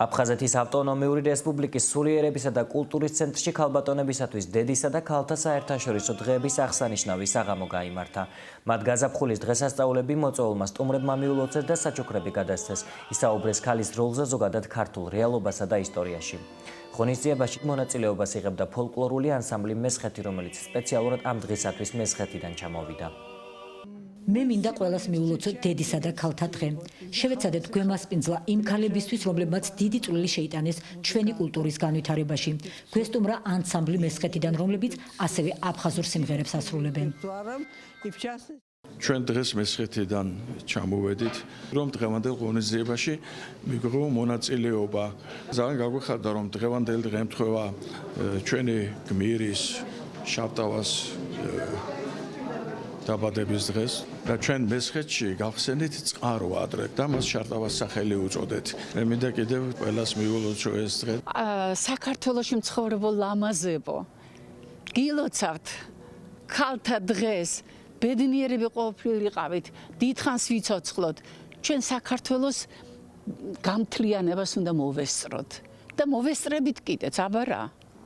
აფხაზეთის ავტონომიური რესპუბლიკის სულიერებისა და კულტურის ცენტრში ქალბატონებისათვის დედისა და ქალთა საერთაშორისო დღეების აღსანიშნავი საღამო გაიმართა. მათ გაზაფხულის დღესასწაულები მოწვეულმა სტუმრებმა მიულოცეს და საჩუქრები გადასცეს. ისაუბრეს ქალის როლზე ზოგადად ქართულ რეალობასა და ისტორიაში. ღონისძიებაში მონაწილეობას იღებდა ფოლკლორული ანსამბლი მესხეთი, რომელიც სპეციალურად ამ დღისათვის მესხეთიდან ჩამოვიდა. მე მინდა ყველას მიულოცოთ დედისა და ქალთა დღე. შევეცადეთ გვემასპინძლა იმ ქალებისთვის, რომლებმაც დიდი წვლილი შეიტანეს ჩვენი კულტურის განვითარებაში. გვესტუმრა ანსამბლი მესხეთიდან, რომლებიც ასევე აფხაზურ სიმღერებს ასრულებენ. ჩვენ დღეს მესხეთიდან ჩამოვედით, რომ დღევანდელ ღონისძიებაში მიგღო მონაწილეობა. ძალიან გაგვიხარდა, რომ დღევანდელ დღე ემთხვევა ჩვენი გმირის შავტავას დაბადების დღეს და ჩვენ მესხეთში გავხსენით წყარო ადრე და მას შარტავას სახელი უწოდეთ. მე მინდა კიდევ ყველას მიულოცო ეს დღე. საქართველოში მცხოვრებო ლამაზებო, გილოცავთ ქალთა დღეს, ბედნიერები ყოფილიყავით, დიდხანს ვიცოცხლოთ. ჩვენ საქართველოს გამთლიანებას უნდა მოვესწროთ და მოვესწრებით კიდეც, აბა რა.